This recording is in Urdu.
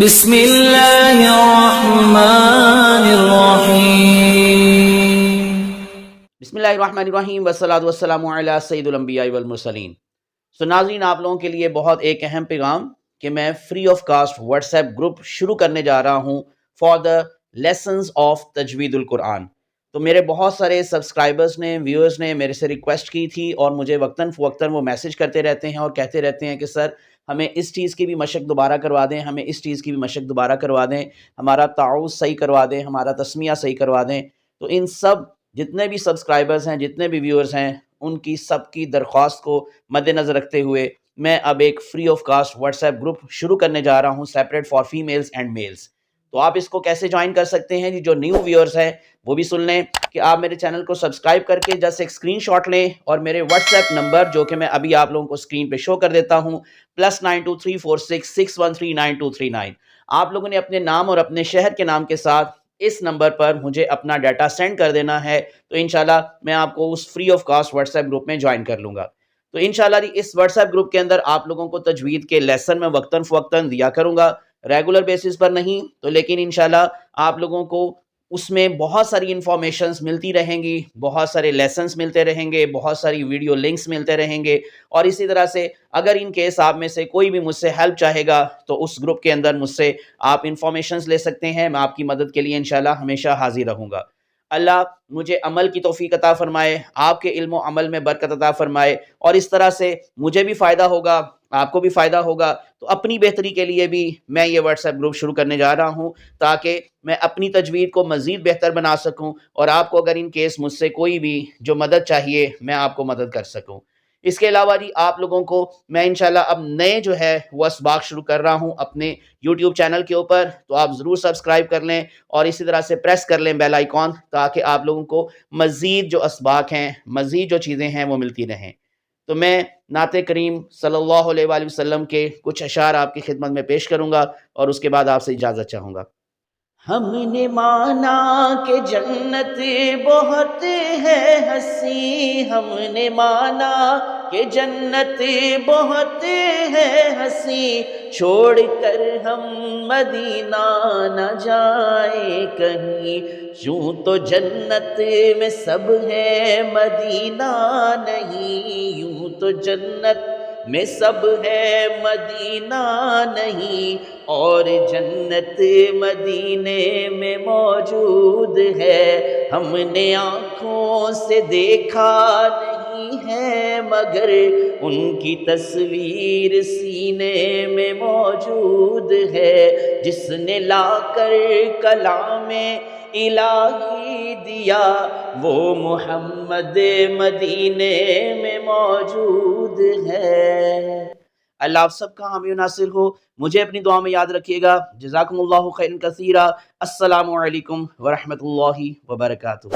بسم اللہ الرحمن الرحیم۔ بسم اللہ الرحمن الرحیم والصلاۃ والسلام علی سید الانبیاء والمرسلین۔ ناظرین، آپ لوگوں کے لیے بہت ایک اہم پیغام کہ میں free of cost WhatsApp group شروع کرنے جا رہا ہوں فار دا لیسنز آف تجوید القرآن۔ تو میرے بہت سارے سبسکرائبرز نے، ویورز نے میرے سے ریکویسٹ کی تھی اور مجھے وقتاً فوقتاً وہ میسج کرتے رہتے ہیں اور کہتے رہتے ہیں کہ سر ہمیں اس چیز کی بھی مشق دوبارہ کروا دیں، ہمیں اس چیز کی بھی مشق دوبارہ کروا دیں، ہمارا تعوذ صحیح کروا دیں، ہمارا تسمیہ صحیح کروا دیں۔ تو ان سب جتنے بھی سبسکرائبرز ہیں، جتنے بھی ویورز ہیں، ان کی سب کی درخواست کو مد نظر رکھتے ہوئے میں اب ایک free of cost WhatsApp group شروع کرنے جا رہا ہوں، separate for females and males. تو آپ اس کو کیسے جوائن کر سکتے ہیں؟ جو نیو ویورز ہیں وہ بھی سن لیں کہ آپ میرے چینل کو سبسکرائب کر کے جسٹ ایک اسکرین شاٹ لیں اور میرے واٹس ایپ نمبر جو کہ میں ابھی آپ لوگوں کو اسکرین پہ شو کر دیتا ہوں، +923466139239، آپ لوگوں نے اپنے نام اور اپنے شہر کے نام کے ساتھ اس نمبر پر مجھے اپنا ڈیٹا سینڈ کر دینا ہے۔ تو انشاءاللہ میں آپ کو اس free of cost WhatsApp group میں جوائن کر لوں گا۔ تو انشاءاللہ اس واٹس ایپ گروپ کے اندر آپ لوگوں کو تجوید کے لیسن میں وقتاً فوقتاً دیا کروں گا، ریگولر بیسس پر نہیں تو، لیکن انشاءاللہ آپ لوگوں کو اس میں بہت ساری انفارمیشنز ملتی رہیں گی، بہت سارے لیسنز ملتے رہیں گے، بہت ساری ویڈیو لنکس ملتے رہیں گے، اور اسی طرح سے اگر ان کیس آپ میں سے کوئی بھی مجھ سے ہیلپ چاہے گا تو اس گروپ کے اندر مجھ سے آپ انفارمیشنز لے سکتے ہیں۔ میں آپ کی مدد کے لیے انشاءاللہ ہمیشہ حاضر رہوں گا۔ اللہ مجھے عمل کی توفیق عطا فرمائے، آپ کے علم و عمل میں برکت عطا فرمائے، اور اس طرح سے مجھے بھی فائدہ ہوگا، آپ کو بھی فائدہ ہوگا۔ تو اپنی بہتری کے لیے بھی میں یہ واٹس ایپ گروپ شروع کرنے جا رہا ہوں تاکہ میں اپنی تجوید کو مزید بہتر بنا سکوں، اور آپ کو اگر ان کیس مجھ سے کوئی بھی جو مدد چاہیے میں آپ کو مدد کر سکوں۔ اس کے علاوہ آپ لوگوں کو میں انشاءاللہ اب نئے جو ہے وہ اسباق شروع کر رہا ہوں اپنے یوٹیوب چینل کے اوپر، تو آپ ضرور سبسکرائب کر لیں اور اسی طرح سے پریس کر لیں بیل آئیکن، تاکہ آپ لوگوں کو مزید جو اسباق ہیں، مزید جو چیزیں ہیں وہ ملتی رہیں۔ تو میں نعت کریم صلی اللہ علیہ وآلہ وسلم کے کچھ اشعار آپ کی خدمت میں پیش کروں گا اور اس کے بعد آپ سے اجازت چاہوں گا۔ ہم نے مانا کہ جنت بہت ہے ہنسی، ہم نے مانا کہ جنت بہت ہے ہنسی، چھوڑ کر ہم مدینہ نہ جائیں کہیں، یوں تو جنت میں سب ہے مدینہ نہیں، یوں تو جنت میں سب ہے مدینہ نہیں، اور جنت مدینے میں موجود ہے، ہم نے آنکھوں سے دیکھا نہیں ہے مگر ان کی تصویر سینے میں موجود ہے، جس نے لا کر کلام الہی دیا وہ محمد مدینے میں موجود ہے۔ اللہ آپ سب کا حامی و ناصر ہو، مجھے اپنی دعا میں یاد رکھیے گا۔ جزاکم اللہ خیرا کثیرا۔ السلام علیکم ورحمۃ اللہ وبرکاتہ۔